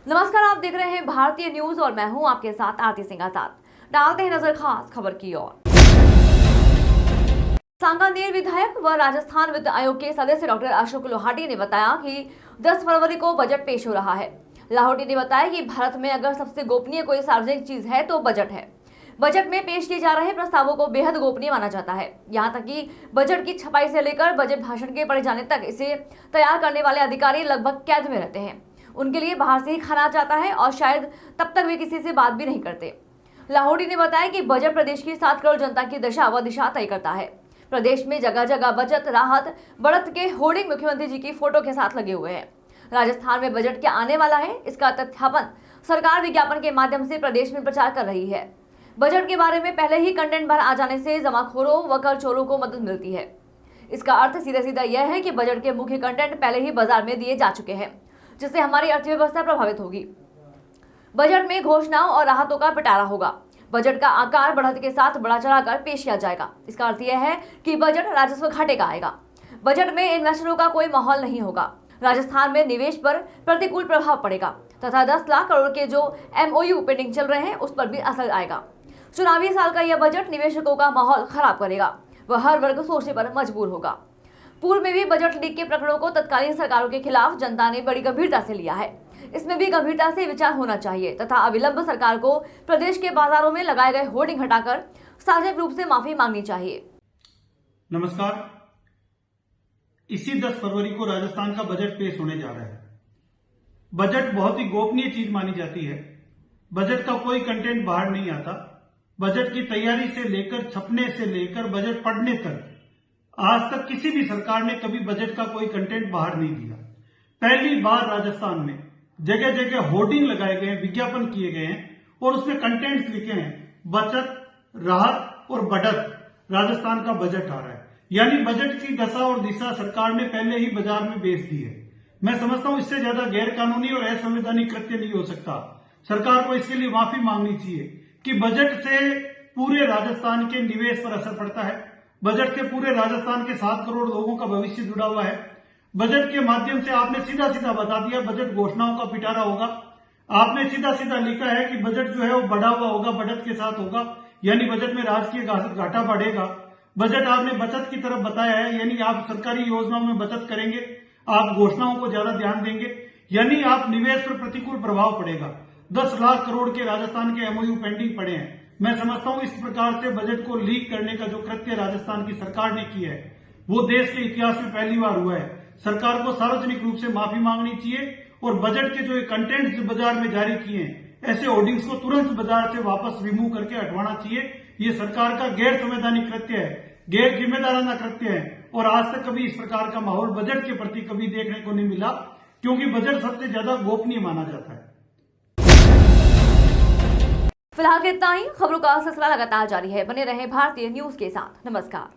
नमस्कार, आप देख रहे हैं भारतीय न्यूज और मैं हूं आपके साथ आरती सिंह आजाद। डालते हैं नजर खास खबर की ओर। सांगानेर विधायक व राजस्थान वित्त आयोग के सदस्य डॉक्टर अशोक लोहाटी ने बताया कि 10 फरवरी को बजट पेश हो रहा है। लाहौटी ने बताया कि भारत में अगर सबसे गोपनीय कोई सार्वजनिक चीज है तो बजट है। बजट में पेश किए जा रहे प्रस्तावों को बेहद गोपनीय माना जाता है। यहाँ तक कि बजट की छपाई से लेकर बजट भाषण के पढ़े जाने तक इसे तैयार करने वाले अधिकारी लगभग कैद में रहते हैं। उनके लिए बाहर से ही खाना जाता है और शायद तब तक वे किसी से बात भी नहीं करते। लाहौटी ने बताया कि बजट प्रदेश की 7 करोड़ जनता की दशा व दिशा तय करता है। प्रदेश में जगह जगह बचत, राहत, बढ़त के होर्डिंग मुख्यमंत्री जी की फोटो के साथ लगे हुए हैं। राजस्थान में बजट क्या आने वाला है, इसका तथ्यापन सरकार विज्ञापन के माध्यम से प्रदेश में प्रचार कर रही है। बजट के बारे में पहले ही कंटेंट बाहर आ जाने से जमाखोरों व कर चोरों को मदद मिलती है। इसका अर्थ सीधा सीधा यह है कि बजट के मुख्य कंटेंट पहले ही बाजार में दिए जा चुके हैं, जिससे हमारी अर्थव्यवस्था प्रभावित होगी। बजट में घोषणाओं और राहतों का पिटारा होगा। बजट का आकार बढ़त के साथ बढ़ा चढ़ाकर पेश किया जाएगा। इसका अर्थ यह है कि बजट राजस्व घाटे का आएगा। बजट में इन्वेस्टरों का कोई माहौल नहीं होगा। राजस्थान में निवेश पर प्रतिकूल प्रभाव पड़ेगा तथा 10 लाख करोड़ के जो MOU पेंडिंग चल रहे हैं उस पर भी असर आएगा। चुनावी साल का यह बजट निवेशकों का माहौल खराब करेगा। वह हर वर्ग सोचने पर मजबूर होगा। पूर्व में भी बजट लीक के प्रकरणों को तत्कालीन सरकारों के खिलाफ जनता ने बड़ी गंभीरता से लिया है। इसमें भी गंभीरता से विचार होना चाहिए तथा अविलंब सरकार को प्रदेश के बाजारों में लगाए गए होर्डिंग हटाकर सार्वजनिक रूप से माफी मांगनी चाहिए। नमस्कार। इसी 10 फरवरी को राजस्थान का बजट पेश होने जा रहा है। बजट बहुत ही गोपनीय चीज मानी जाती है। बजट का कोई कंटेंट बाहर नहीं आता। बजट की तैयारी से लेकर, छपने से लेकर बजट पढ़ने तक आज तक किसी भी सरकार ने कभी बजट का कोई कंटेंट बाहर नहीं दिया। पहली बार राजस्थान में जगह जगह होर्डिंग लगाए गए हैं, विज्ञापन किए गए हैं और उसमें कंटेंट्स लिखे हैं बचत, राहत और बढ़त। राजस्थान का बजट आ रहा है, यानी बजट की दशा और दिशा सरकार ने पहले ही बाजार में बेच दी है। मैं समझता हूं इससे ज्यादा गैर कानूनी और असंवैधानिक कृत्य नहीं हो सकता। सरकार को इसके लिए माफी मांगनी चाहिए कि बजट से पूरे राजस्थान के निवेश पर असर पड़ता है। बजट से पूरे राजस्थान के 7 करोड़ लोगों का भविष्य जुड़ा हुआ है। बजट के माध्यम से आपने सीधा सीधा बता दिया बजट घोषणाओं का पिटारा होगा। आपने सीधा सीधा लिखा है कि बजट जो है वो बढ़ा हुआ होगा, बढ़त के साथ होगा, यानी बजट में राजकीय घाटा बढ़ेगा। बजट आपने बचत की तरफ बताया है, यानी आप सरकारी योजनाओं में बचत करेंगे, आप घोषणाओं को ज्यादा ध्यान देंगे, यानी आप निवेश पर प्रतिकूल प्रभाव पड़ेगा। 10 लाख करोड़ के राजस्थान के MOU पेंडिंग पड़े हैं। मैं समझता हूं इस प्रकार से बजट को लीक करने का जो कृत्य राजस्थान की सरकार ने किया है वो देश के इतिहास में पहली बार हुआ है। सरकार को सार्वजनिक रूप से माफी मांगनी चाहिए और बजट के जो कंटेंट्स बाजार में जारी किए हैं, ऐसे होर्डिंग्स को तुरंत बाजार से वापस रिमूव करके हटवाना चाहिए। ये सरकार का गैर संवैधानिक कृत्य है, गैर जिम्मेदाराना कृत्य है और आज तक कभी इस प्रकार का माहौल बजट के प्रति कभी देखने को नहीं मिला, क्योंकि बजट सबसे ज्यादा गोपनीय माना जाता है। फिलहाल इतना ही। खबरों का सिलसिला लगातार जारी है। बने रहे भारतीय न्यूज के साथ। नमस्कार।